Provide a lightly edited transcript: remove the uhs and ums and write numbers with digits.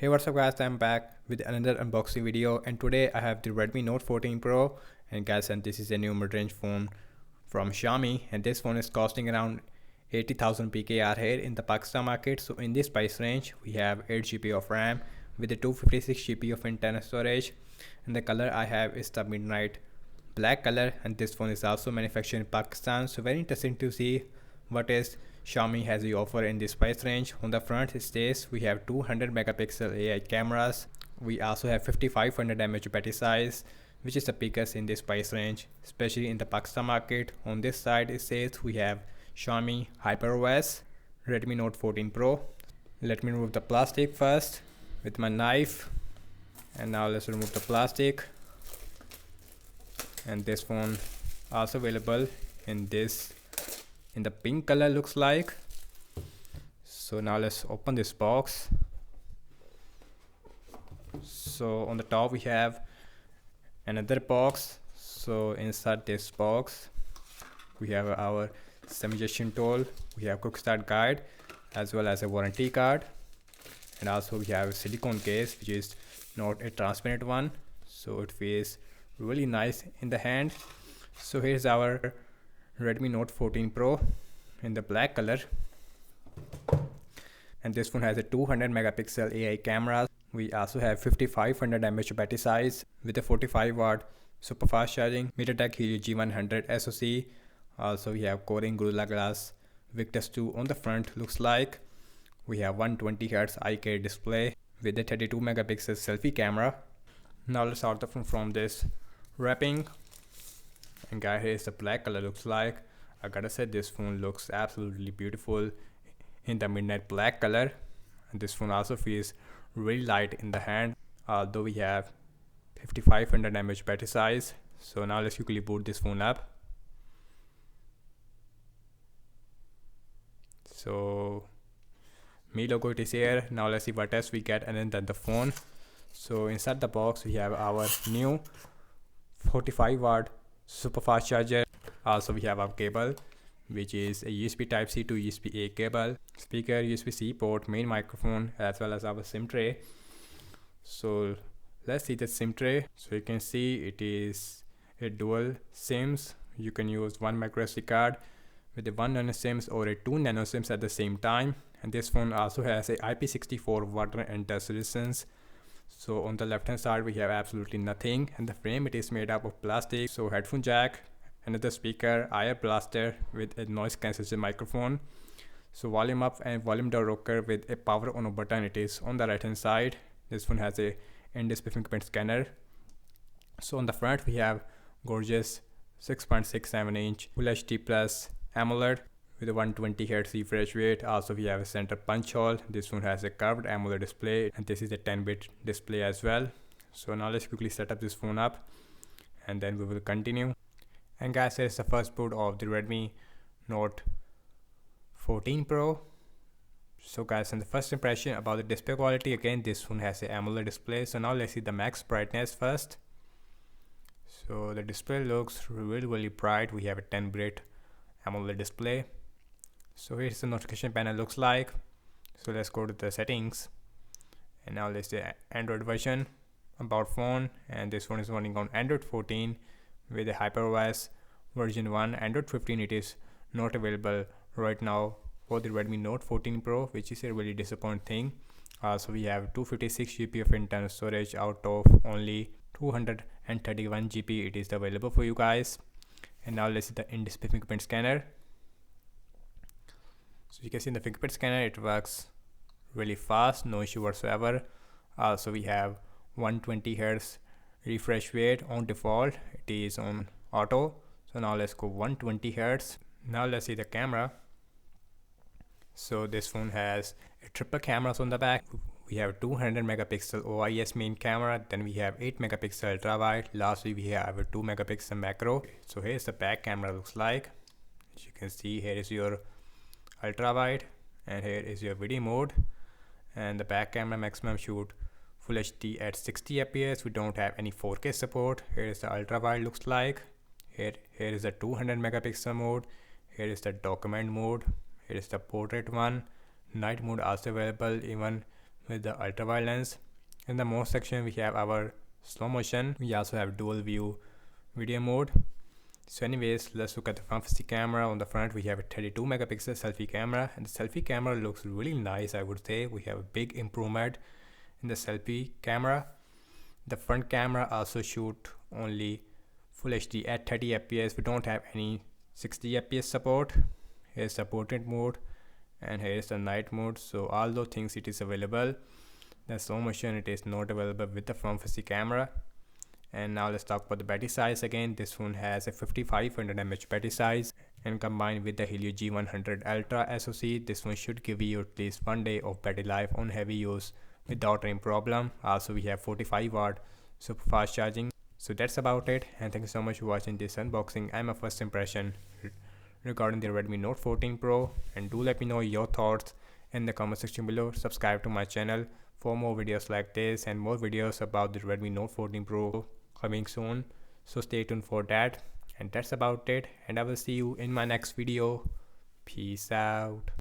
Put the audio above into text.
Hey, what's up guys, I'm back with another unboxing video, and today I have the Redmi Note 14 Pro. And guys, this is a new mid-range phone from Xiaomi, and this phone is costing around 80,000 PKR here in the Pakistan market. So in this price range we have 8 GB of RAM with a 256 GB of internal storage, and the color I have is the midnight black color, and this phone is also manufactured in Pakistan. So very interesting to see what is Xiaomi has the offer in this price range. On the front it says we have 200 megapixel AI cameras. We also have 5500 mAh battery size, which is the biggest in this price range, especially in the Pakistan market. On this side it says we have Xiaomi HyperOS Redmi Note 14 Pro. Let me remove the plastic first with my knife, and now let's remove the plastic. And this phone also available in the pink color looks like. So now let's open this box. So on the top we have another box. So inside this box we have our suggestion tool, we have quick start guide as well as a warranty card, and also we have a silicone case which is not a transparent one, so it feels really nice in the hand. So here's our Redmi Note 14 Pro in the black color, and this phone has a 200 megapixel AI camera. We also have 5500 mAh battery size with a 45 watt super fast charging MediaTek Helio G100 SoC. Also we have Corning Gorilla Glass Victus 2 on the front looks like. We have 120Hz IK display with a 32 megapixel selfie camera. Now let's start the phone from this wrapping, and guys, here's the black color looks like. I gotta say this phone looks absolutely beautiful in the midnight black color, and this phone also feels really light in the hand, although we have 5500 mAh battery size. So now let's quickly boot this phone up. So Mi logo it is here. Now let's see what else we get and then the phone. So inside the box we have our new 45 watt super fast charger. Also we have our cable, which is a USB type C to USB A cable, speaker, USB C port, main microphone, as well as our SIM tray. So let's see the SIM tray. So you can see it is a dual SIMs. You can use one micro SD card with a 1 nano SIMs or a 2 nano SIMs at the same time. And this phone also has a IP64 water and dust resistance. So on the left hand side we have absolutely nothing, and the frame it is made up of plastic. So headphone jack, another speaker, IR blaster with a noise cancellation microphone. So volume up and volume down rocker with a power on button, it is on the right hand side. This phone has a in-display fingerprint scanner. So on the front we have gorgeous 6.67 inch Full HD Plus AMOLED with a 120Hz refresh rate. Also we have a center punch hole. This one has a curved AMOLED display, and this is a 10-bit display as well. So now let's quickly set up this phone up and then we will continue. And guys, here's the first boot of the Redmi Note 14 Pro. So guys, and the first impression about the display quality, again this phone has a AMOLED display. So now let's see the max brightness first. So the display looks really bright. We have a 10-bit AMOLED display. So here's the notification panel looks like. So let's go to the settings, and now let's say Android version, about phone, and this phone is running on Android 14 with a HyperOS version 1. Android 15 it is not available right now for the Redmi Note 14 Pro, which is a really disappointing thing. Also we have 256 GB of internal storage out of only 231 GB it is available for you guys. And now let's see the in-display fingerprint scanner. So you can see in the fingerprint scanner it works really fast, no issue whatsoever. Also we have 120Hz refresh rate on default, it is on auto. So now let's go 120Hz. Now let's see the camera. So this phone has a triple cameras on the back. We have 200 megapixel OIS main camera, then we have 8 megapixel ultra wide, lastly we have a 2 megapixel macro. So here's the back camera looks like. As you can see, here is your ultra wide and here is your video mode, and the back camera maximum shoot Full HD at 60 fps. We don't have any 4K support. Here is the ultra wide looks like. Here is the 200 megapixel mode. Here is the document mode. Here is the portrait one. Night mode also available even with the ultra wide lens. In the mode section we have our slow motion. We also have dual view video mode. So anyways, let's look at the front facing camera. On the front we have a 32 megapixel selfie camera, and the selfie camera looks really nice. I would say we have a big improvement in the selfie camera. The front camera also shoot only full HD at 30 fps. We don't have any 60 fps support. Here's the portrait mode and here is the night mode. So all those things it is available. The slow motion it is not available with the front facing camera. And now let's talk about the battery size again. This phone has a 5500 mAh battery size, and combined with the Helio G100 Ultra SoC, this one should give you at least 1 day of battery life on heavy use without any problem. Also we have 45 watt super fast charging. So that's about it, and thank you so much for watching this unboxing and my first impression regarding the Redmi Note 14 Pro. And do let me know your thoughts in the comment section below. Subscribe to my channel for more videos like this and more videos about the Redmi Note 14 Pro coming soon. So stay tuned for that. And that's about it, and I will see you in my next video. Peace out.